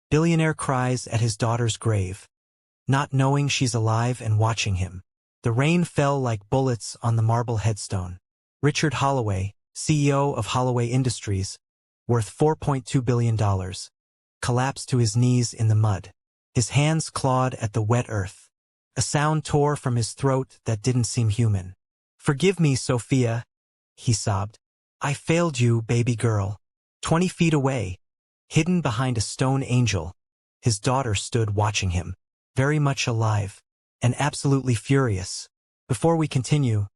Billionaire cries at his daughter's grave, not knowing she's alive and watching him. The rain fell like bullets on the marble headstone. Richard Holloway, CEO of Holloway Industries, worth $4.2 billion, collapsed to his knees in the mud. His hands clawed at the wet earth. A sound tore from his throat that didn't seem human. "Forgive me, Sophia," he sobbed. "I failed you, baby girl." 20 feet away, hidden behind a stone angel, his daughter stood watching him, very much alive, and absolutely furious. Before we continue,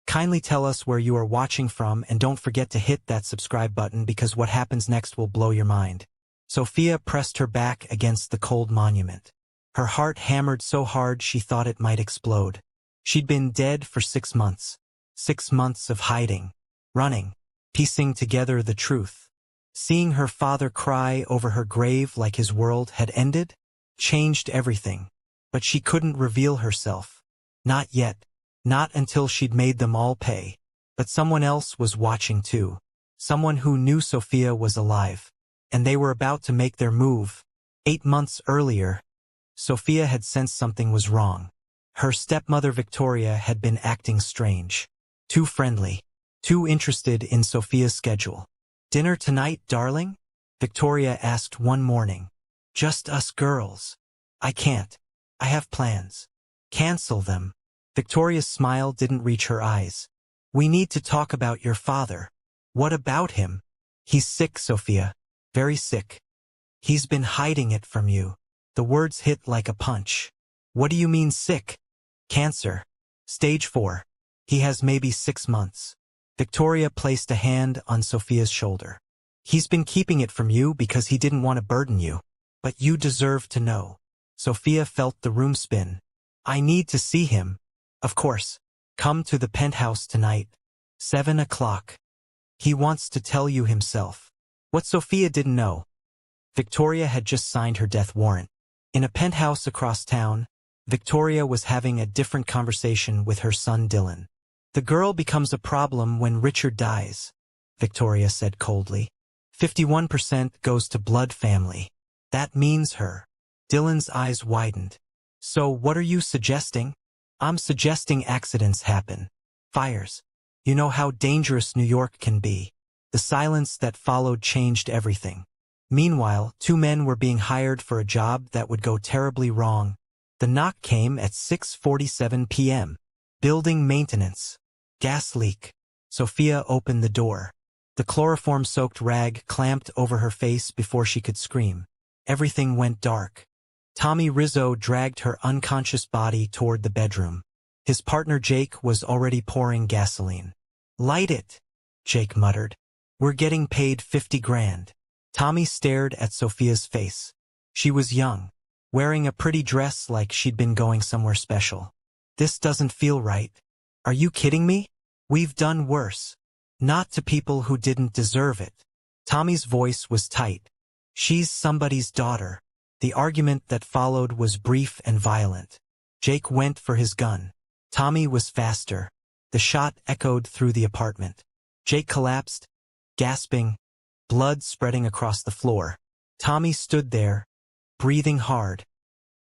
kindly tell us where you are watching from and don't forget to hit that subscribe button because what happens next will blow your mind. Sophia pressed her back against the cold monument. Her heart hammered so hard she thought it might explode. She'd been dead for 6 months. 6 months of hiding, running, piecing together the truth. Seeing her father cry over her grave like his world had ended changed everything. But she couldn't reveal herself. Not yet. Not until she'd made them all pay. But someone else was watching too. Someone who knew Sophia was alive. And they were about to make their move. 8 months earlier, Sophia had sensed something was wrong. Her stepmother Victoria had been acting strange. Too friendly. Too interested in Sophia's schedule. "Dinner tonight, darling?" Victoria asked one morning. "Just us girls." "I can't. I have plans." "Cancel them." Victoria's smile didn't reach her eyes. "We need to talk about your father." "What about him?" "He's sick, Sophia. Very sick. He's been hiding it from you." The words hit like a punch. "What do you mean sick?" "Cancer. Stage 4. He has maybe 6 months." Victoria placed a hand on Sophia's shoulder. "He's been keeping it from you because he didn't want to burden you. But you deserve to know." Sophia felt the room spin. "I need to see him." "Of course. Come to the penthouse tonight. 7 o'clock. He wants to tell you himself." What Sophia didn't know, Victoria had just signed her death warrant. In a penthouse across town, Victoria was having a different conversation with her son Dylan. "The girl becomes a problem when Richard dies," Victoria said coldly. 51% goes to blood family. That means her. Dylan's eyes widened. "So what are you suggesting?" "I'm suggesting accidents happen. Fires. You know how dangerous New York can be." The silence that followed changed everything. Meanwhile, 2 men were being hired for a job that would go terribly wrong. The knock came at 6:47 p.m. Building maintenance. Gas leak. Sophia opened the door. The chloroform-soaked rag clamped over her face before she could scream. Everything went dark. Tommy Rizzo dragged her unconscious body toward the bedroom. His partner Jake was already pouring gasoline. "Light it," Jake muttered. "We're getting paid 50 grand. Tommy stared at Sophia's face. She was young, wearing a pretty dress like she'd been going somewhere special. "This doesn't feel right. Are you kidding me? We've done worse. Not to people who didn't deserve it." Tommy's voice was tight. "She's somebody's daughter." The argument that followed was brief and violent. Jake went for his gun. Tommy was faster. The shot echoed through the apartment. Jake collapsed, gasping, blood spreading across the floor. Tommy stood there, breathing hard,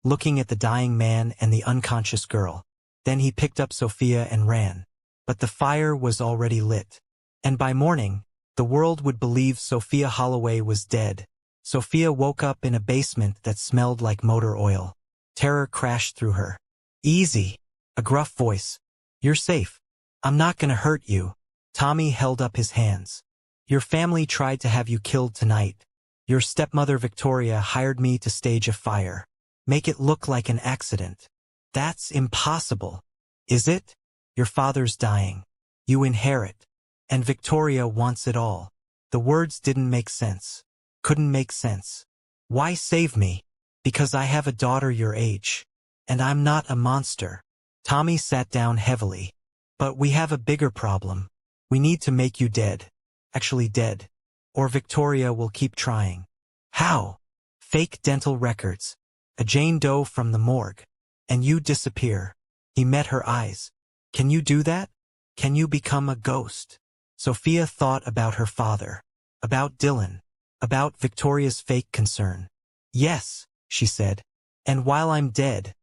looking at the dying man and the unconscious girl. Then he picked up Sophia and ran. But the fire was already lit. And by morning, the world would believe Sophia Holloway was dead. Sophia woke up in a basement that smelled like motor oil. Terror crashed through her. "Easy," a gruff voice. "You're safe. I'm not gonna hurt you." Tommy held up his hands. "Your family tried to have you killed tonight. Your stepmother Victoria hired me to stage a fire. Make it look like an accident." "That's impossible." "Is it? Your father's dying. You inherit. And Victoria wants it all." The words didn't make sense. Couldn't make sense. "Why save me?" "Because I have a daughter your age. And I'm not a monster." Tommy sat down heavily. "But we have a bigger problem. We need to make you dead. Actually dead. Or Victoria will keep trying." "How?" "Fake dental records. A Jane Doe from the morgue. And you disappear." He met her eyes. "Can you do that? Can you become a ghost?" Sophia thought about her father. About Dylan. About Victoria's fake concern. Yes, she said. And while I'm dead,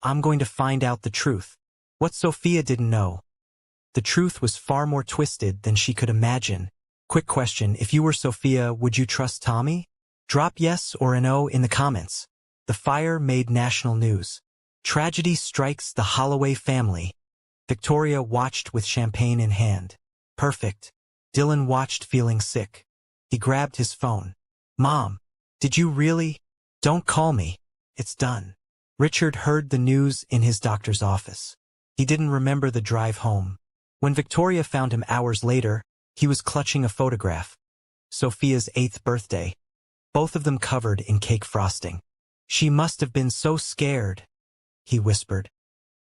I'm going to find out the truth. What Sophia didn't know. The truth was far more twisted than she could imagine. Quick question, if you were Sophia, would you trust Tommy? Drop yes or a no in the comments. The fire made national news. Tragedy strikes the Holloway family. Victoria watched with champagne in hand. Perfect. Dylan watched feeling sick. He grabbed his phone. Mom, did you really? Don't call me. It's done. Richard heard the news in his doctor's office. He didn't remember the drive home. When Victoria found him hours later, he was clutching a photograph. Sophia's 8th birthday. Both of them covered in cake frosting. She must have been so scared, he whispered.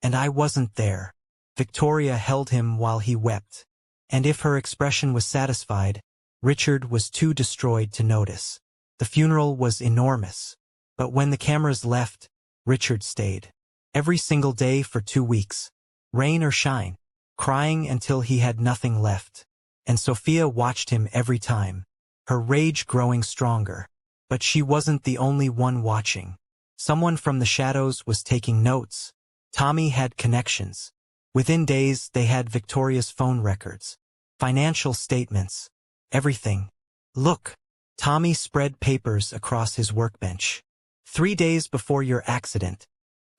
And I wasn't there. Victoria held him while he wept. And if her expression was satisfied, Richard was too destroyed to notice. The funeral was enormous. But when the cameras left, Richard stayed. Every single day for 2 weeks. Rain or shine. Crying until he had nothing left. And Sophia watched him every time. Her rage growing stronger. But she wasn't the only one watching. Someone from the shadows was taking notes. Tommy had connections. Within days, they had Victoria's phone records. Financial statements. Everything. Look. Tommy spread papers across his workbench. 3 days before your accident,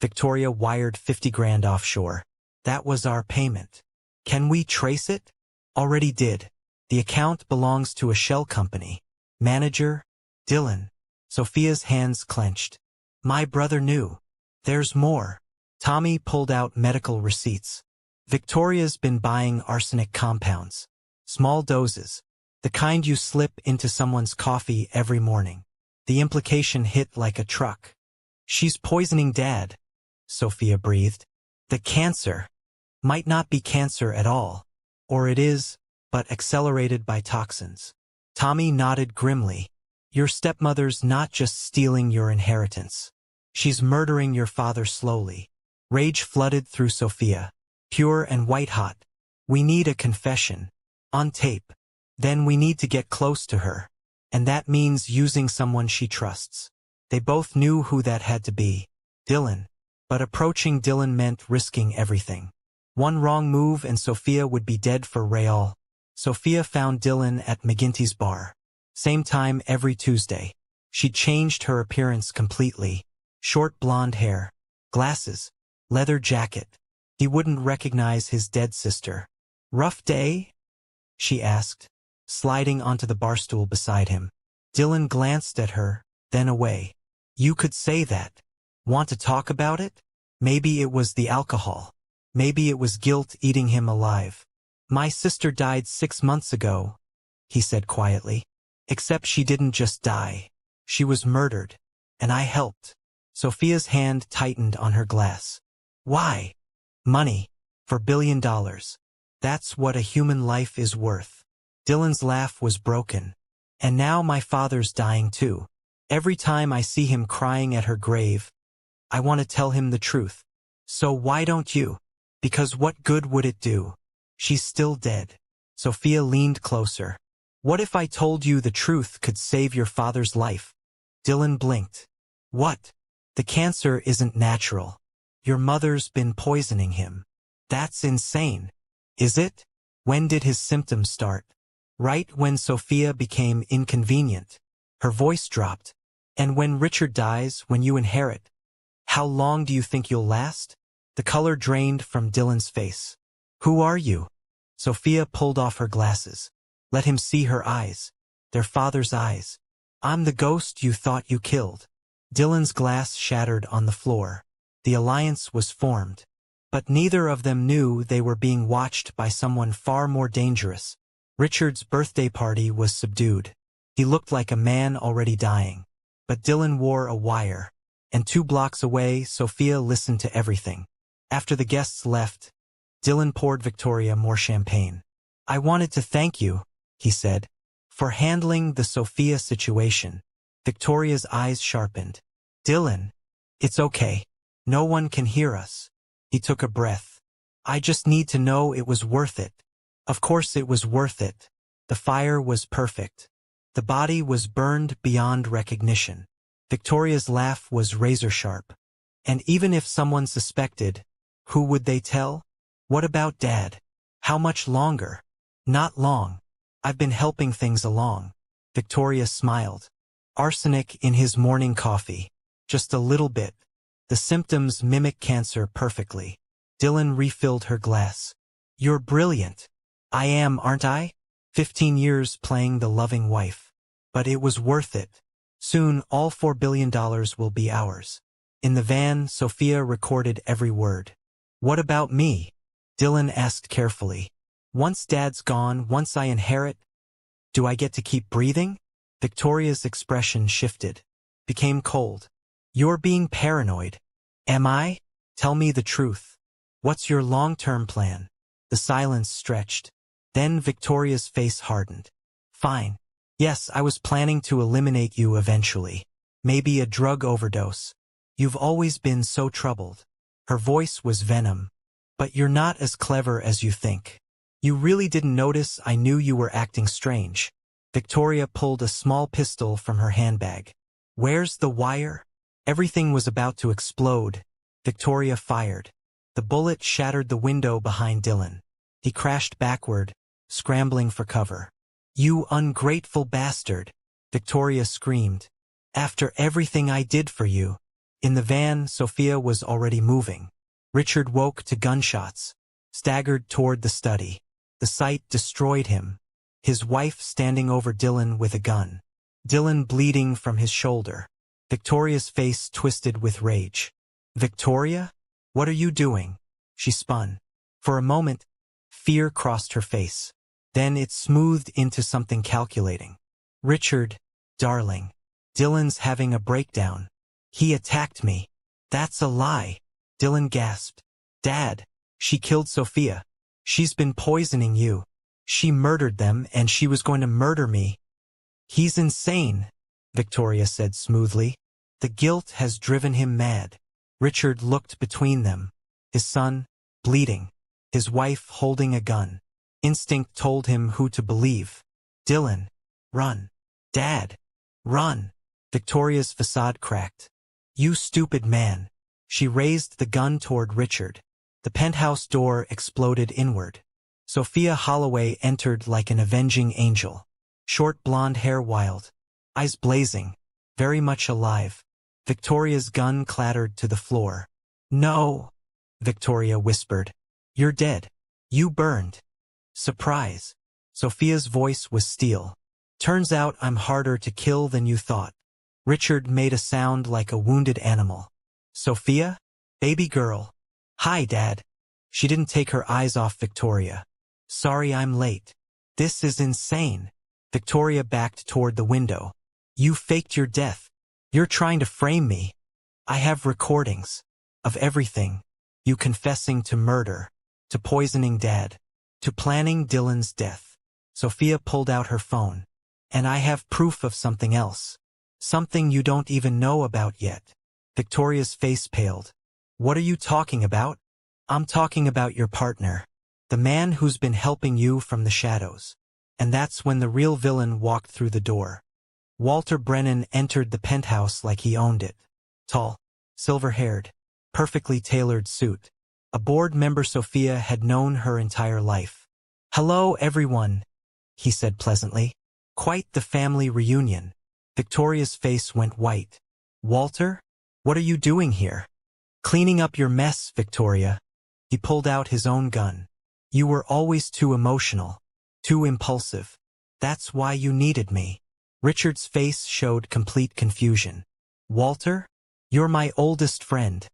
Victoria wired 50 grand offshore. That was our payment. Can we trace it? Already did. The account belongs to a shell company. Manager? Dylan. Sophia's hands clenched. My brother knew. There's more. Tommy pulled out medical receipts. Victoria's been buying arsenic compounds. Small doses. The kind you slip into someone's coffee every morning. The implication hit like a truck. She's poisoning Dad, Sophia breathed. The cancer might not be cancer at all. Or it is, but accelerated by toxins. Tommy nodded grimly. Your stepmother's not just stealing your inheritance. She's murdering your father slowly. Rage flooded through Sophia. Pure and white-hot. We need a confession. On tape. Then we need to get close to her. And that means using someone she trusts. They both knew who that had to be. Dylan. But approaching Dylan meant risking everything. One wrong move and Sophia would be dead for real. Sophia found Dylan at McGinty's bar. Same time every Tuesday. She changed her appearance completely. Short blonde hair. Glasses. Leather jacket. He wouldn't recognize his dead sister. Rough day? She asked, sliding onto the barstool beside him. Dylan glanced at her, then away. You could say that. Want to talk about it? Maybe it was the alcohol. Maybe it was guilt eating him alive. My sister died 6 months ago, he said quietly. Except she didn't just die. She was murdered. And I helped. Sophia's hand tightened on her glass. Why? Money. For $1 billion. That's what a human life is worth. Dylan's laugh was broken. And now my father's dying too. Every time I see him crying at her grave, I want to tell him the truth. So why don't you? Because what good would it do? She's still dead. Sophia leaned closer. What if I told you the truth could save your father's life? Dylan blinked. What? The cancer isn't natural. Your mother's been poisoning him. That's insane. Is it? When did his symptoms start? Right when Sophia became inconvenient. Her voice dropped. And when Richard dies, when you inherit. How long do you think you'll last? The color drained from Dylan's face. Who are you? Sophia pulled off her glasses. Let him see her eyes. Their father's eyes. I'm the ghost you thought you killed. Dylan's glass shattered on the floor. The alliance was formed. But neither of them knew they were being watched by someone far more dangerous. Richard's birthday party was subdued. He looked like a man already dying. But Dylan wore a wire. And 2 blocks away, Sophia listened to everything. After the guests left, Dylan poured Victoria more champagne. I wanted to thank you, he said, for handling the Sophia situation. Victoria's eyes sharpened. Dylan, it's okay. No one can hear us. He took a breath. I just need to know it was worth it. Of course it was worth it. The fire was perfect. The body was burned beyond recognition. Victoria's laugh was razor-sharp. And even if someone suspected, who would they tell? What about Dad? How much longer? Not long. I've been helping things along. Victoria smiled. Arsenic in his morning coffee. Just a little bit. The symptoms mimic cancer perfectly. Dylan refilled her glass. You're brilliant. I am, aren't I? 15 years playing the loving wife. But it was worth it. Soon, all $4 billion will be ours. In the van, Sophia recorded every word. What about me? Dylan asked carefully. Once Dad's gone, once I inherit, do I get to keep breathing? Victoria's expression shifted. Became cold. You're being paranoid. Am I? Tell me the truth. What's your long-term plan? The silence stretched. Then Victoria's face hardened. Fine. Yes, I was planning to eliminate you eventually. Maybe a drug overdose. You've always been so troubled. Her voice was venom. But you're not as clever as you think. You really didn't notice I knew you were acting strange. Victoria pulled a small pistol from her handbag. Where's the wire? Everything was about to explode. Victoria fired. The bullet shattered the window behind Dylan. He crashed backward, scrambling for cover. You ungrateful bastard! Victoria screamed. After everything I did for you. In the van, Sophia was already moving. Richard woke to gunshots, staggered toward the study. The sight destroyed him. His wife standing over Dylan with a gun. Dylan bleeding from his shoulder. Victoria's face twisted with rage. Victoria? What are you doing? She spun. For a moment, fear crossed her face. Then it smoothed into something calculating. Richard, darling. Dylan's having a breakdown. He attacked me. That's a lie. Dylan gasped. Dad, she killed Sophia. She's been poisoning you. She murdered them and she was going to murder me. He's insane, Victoria said smoothly. The guilt has driven him mad. Richard looked between them. His son, bleeding. His wife holding a gun. Instinct told him who to believe. Dylan, run. Dad, run. Victoria's facade cracked. You stupid man. She raised the gun toward Richard. The penthouse door exploded inward. Sophia Holloway entered like an avenging angel. Short blonde hair wild. Eyes blazing. Very much alive. Victoria's gun clattered to the floor. No, Victoria whispered. You're dead. You burned. Surprise. Sophia's voice was steel. Turns out I'm harder to kill than you thought. Richard made a sound like a wounded animal. Sophia? Baby girl. Hi, Dad. She didn't take her eyes off Victoria. Sorry I'm late. This is insane. Victoria backed toward the window. You faked your death. You're trying to frame me. I have recordings. Of everything. You confessing to murder. To poisoning Dad. To planning Dylan's death. Sophia pulled out her phone. And I have proof of something else. Something you don't even know about yet. Victoria's face paled. What are you talking about? I'm talking about your partner. The man who's been helping you from the shadows. And that's when the real villain walked through the door. Walter Brennan entered the penthouse like he owned it. Tall, silver-haired, perfectly tailored suit. A board member Sophia had known her entire life. Hello, everyone, he said pleasantly. Quite the family reunion. Victoria's face went white. Walter? What are you doing here? Cleaning up your mess, Victoria. He pulled out his own gun. You were always too emotional. Too impulsive. That's why you needed me. Richard's face showed complete confusion. Walter? You're my oldest friend.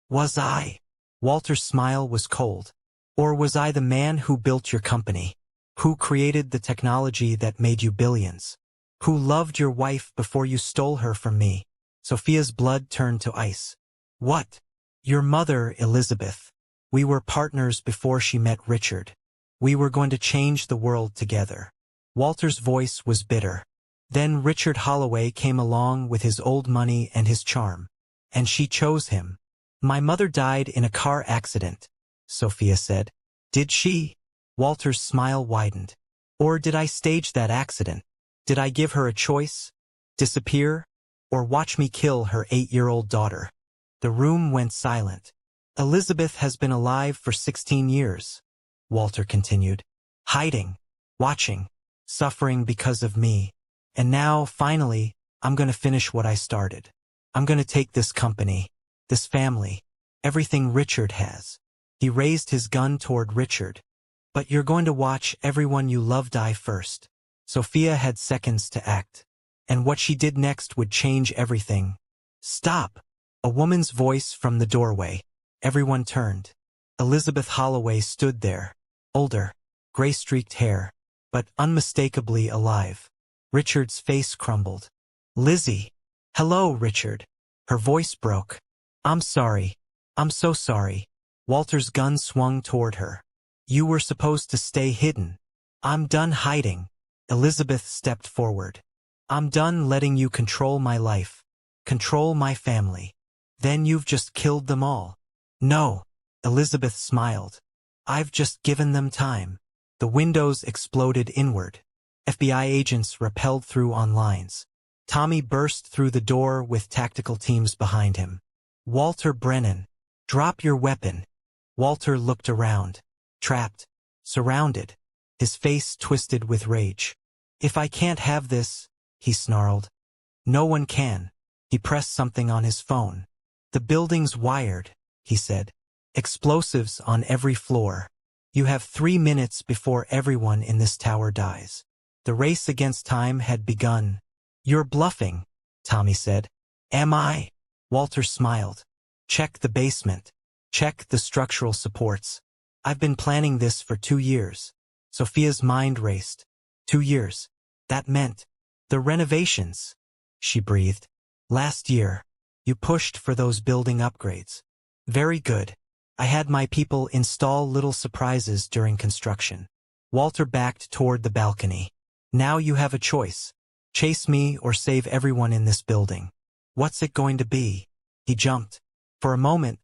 Was I? Walter's smile was cold. Or was I the man who built your company? Who created the technology that made you billions? Who loved your wife before you stole her from me? Sophia's blood turned to ice. What? Your mother, Elizabeth. We were partners before she met Richard. We were going to change the world together. Walter's voice was bitter. Then Richard Holloway came along with his old money and his charm. And she chose him. My mother died in a car accident, Sophia said. Did she? Walter's smile widened. Or did I stage that accident? Did I give her a choice? Disappear? or watch me kill her 8-year-old daughter." The room went silent. "Elizabeth has been alive for 16 years," Walter continued. "Hiding, watching, suffering because of me. And now, finally, I'm going to finish what I started. I'm going to take this company, this family, everything Richard has." He raised his gun toward Richard. "But you're going to watch everyone you love die first." Sophia had seconds to act. And what she did next would change everything. "Stop!" A woman's voice from the doorway. Everyone turned. Elizabeth Holloway stood there. Older, gray-streaked hair, but unmistakably alive. Richard's face crumbled. "Lizzie!" "Hello, Richard." Her voice broke. "I'm sorry. I'm so sorry." Walter's gun swung toward her. "You were supposed to stay hidden." "I'm done hiding." Elizabeth stepped forward. "I'm done letting you control my life, control my family. Then you've just killed them all." "No." Elizabeth smiled. "I've just given them time." The windows exploded inward. FBI agents rappelled through on lines. Tommy burst through the door with tactical teams behind him. "Walter Brennan, drop your weapon." Walter looked around. Trapped. Surrounded. His face twisted with rage. "If I can't have this," he snarled. "No one can." He pressed something on his phone. "The building's wired," he said. "Explosives on every floor. You have 3 minutes before everyone in this tower dies." The race against time had begun. "You're bluffing," Tommy said. "Am I?" Walter smiled. "Check the basement. Check the structural supports. I've been planning this for 2 years." Sophia's mind raced. 2 years. That meant the renovations, she breathed. "Last year, you pushed for those building upgrades." "Very good. I had my people install little surprises during construction." Walter backed toward the balcony. "Now you have a choice. Chase me or save everyone in this building. What's it going to be?" He jumped. For a moment,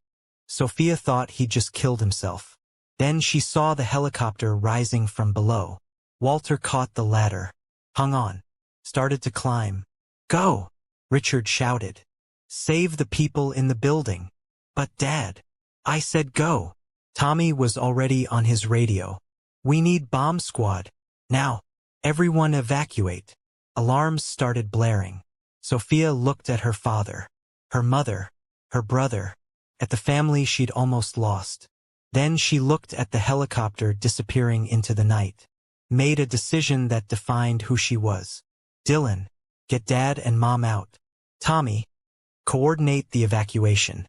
Sophia thought he'd just killed himself. Then she saw the helicopter rising from below. Walter caught the ladder. Hung on. Started to climb. "Go!" Richard shouted. "Save the people in the building." "But Dad." "I said go." Tommy was already on his radio. "We need bomb squad. Now. Everyone evacuate." Alarms started blaring. Sophia looked at her father, her mother, her brother, at the family she'd almost lost. Then she looked at the helicopter disappearing into the night. Made a decision that defined who she was. "Dylan, get Dad and Mom out. Tommy, coordinate the evacuation."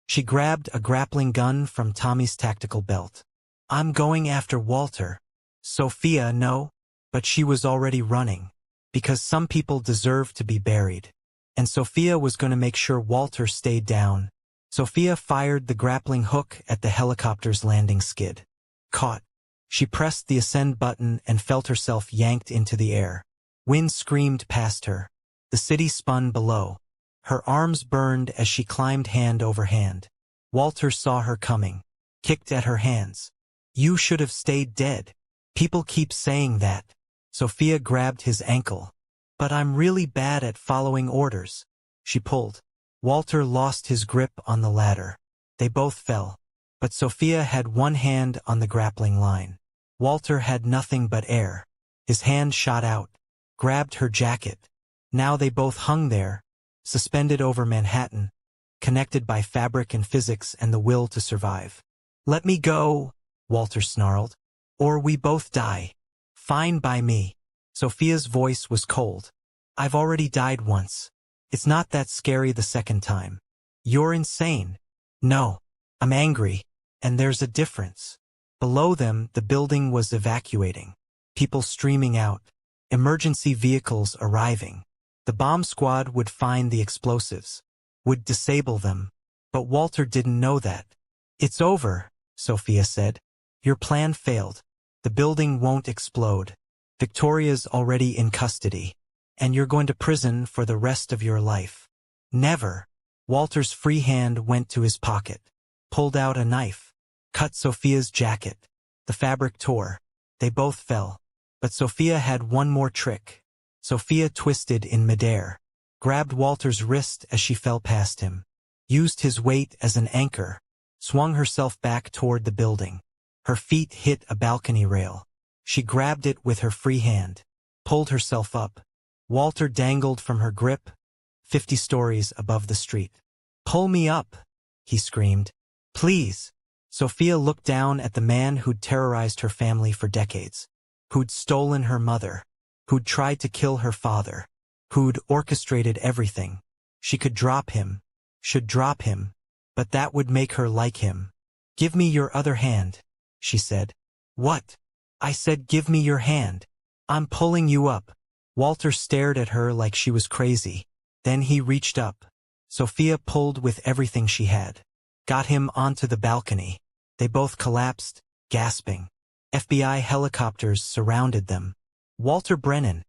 She grabbed a grappling gun from Tommy's tactical belt. "I'm going after Walter." "Sophia, no." But she was already running. Because some people deserve to be buried. And Sophia was going to make sure Walter stayed down. Sophia fired the grappling hook at the helicopter's landing skid. Caught. She pressed the ascend button and felt herself yanked into the air. Wind screamed past her. The city spun below. Her arms burned as she climbed hand over hand. Walter saw her coming. Kicked at her hands. "You should have stayed dead. People keep saying that." Sophia grabbed his ankle. "But I'm really bad at following orders." She pulled. Walter lost his grip on the ladder. They both fell. But Sophia had one hand on the grappling line. Walter had nothing but air. His hand shot out. Grabbed her jacket. Now they both hung there, suspended over Manhattan, connected by fabric and physics and the will to survive. "Let me go," Walter snarled. "Or we both die." "Fine by me." Sophia's voice was cold. "I've already died once. It's not that scary the second time." "You're insane." "No. I'm angry. And there's a difference." Below them, the building was evacuating. People streaming out. Emergency vehicles arriving. The bomb squad would find the explosives. Would disable them. But Walter didn't know that. "It's over," Sophia said. "Your plan failed. The building won't explode. Victoria's already in custody. And you're going to prison for the rest of your life." "Never." Walter's free hand went to his pocket. Pulled out a knife. Cut Sophia's jacket. The fabric tore. They both fell. But Sophia had one more trick. Sophia twisted in midair. grabbed Walter's wrist as she fell past him, used his weight as an anchor, swung herself back toward the building. Her feet hit a balcony rail. She grabbed it with her free hand, pulled herself up. Walter dangled from her grip, 50 stories above the street. "Pull me up," he screamed. "Please." Sophia looked down at the man who'd terrorized her family for decades, who'd stolen her mother, who'd tried to kill her father, who'd orchestrated everything. She could drop him, should drop him, but that would make her like him. "Give me your other hand," she said. "What?" "I said give me your hand. I'm pulling you up." Walter stared at her like she was crazy. Then he reached up. Sophia pulled with everything she had, got him onto the balcony. They both collapsed, gasping. FBI helicopters surrounded them. "Walter Brennan."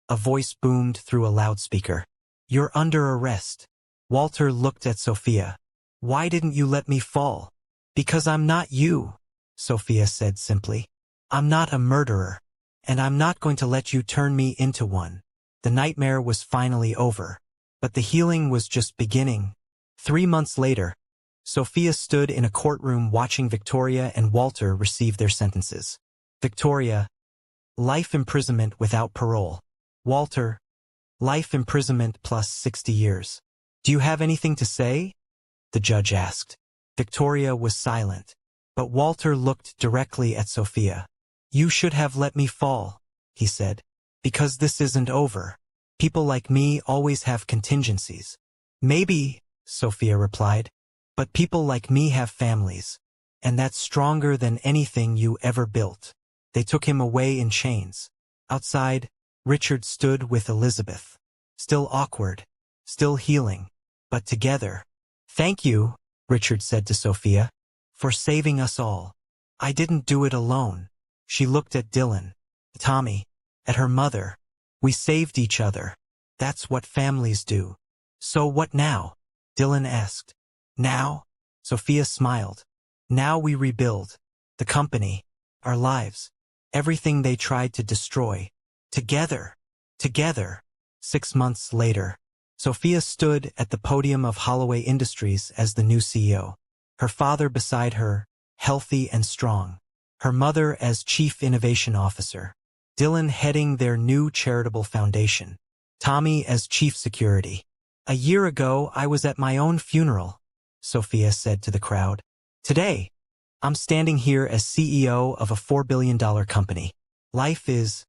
A voice boomed through a loudspeaker. "You're under arrest." Walter looked at Sophia. "Why didn't you let me fall?" "Because I'm not you," Sophia said simply. "I'm not a murderer, and I'm not going to let you turn me into one." The nightmare was finally over, but the healing was just beginning. 3 months later, Sophia stood in a courtroom watching Victoria and Walter receive their sentences. Victoria, life imprisonment without parole. Walter, life imprisonment plus 60 years. "Do you have anything to say?" the judge asked. Victoria was silent, but Walter looked directly at Sophia. "You should have let me fall," he said, "because this isn't over. People like me always have contingencies." "Maybe," Sophia replied, "but people like me have families, and that's stronger than anything you ever built." They took him away in chains. Outside, Richard stood with Elizabeth. Still awkward, still healing, but together. "Thank you," Richard said to Sophia, "for saving us all. I didn't do it alone." She looked at Dylan, Tommy, at her mother. "We saved each other. That's what families do." "So what now?" Dylan asked. "Now?" Sophia smiled. "Now we rebuild. The company, our lives, everything they tried to destroy. Together. Together." 6 months later, Sophia stood at the podium of Holloway Industries as the new CEO. Her father beside her, healthy and strong. Her mother as Chief Innovation Officer. Dylan heading their new charitable foundation. Tommy as Chief Security. "A year ago I was at my own funeral," Sophia said to the crowd. "Today, I'm standing here as CEO of a $4 billion company. Life is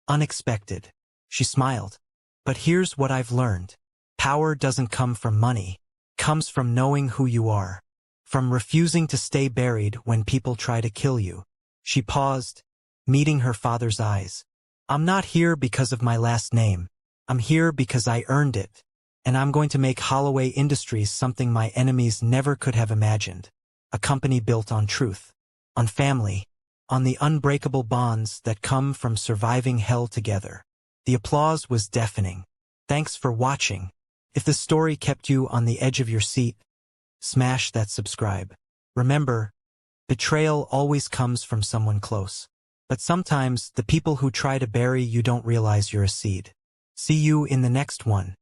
unexpected." She smiled. "But here's what I've learned. Power doesn't come from money. It comes from knowing who you are. From refusing to stay buried when people try to kill you." She paused, meeting her father's eyes. "I'm not here because of my last name. I'm here because I earned it. And I'm going to make Holloway Industries something my enemies never could have imagined. A company built on truth, on family, on the unbreakable bonds that come from surviving hell together." The applause was deafening. Thanks for watching. If the story kept you on the edge of your seat, smash that subscribe. Remember, betrayal always comes from someone close. But sometimes the people who try to bury you don't realize you're a seed. See you in the next one.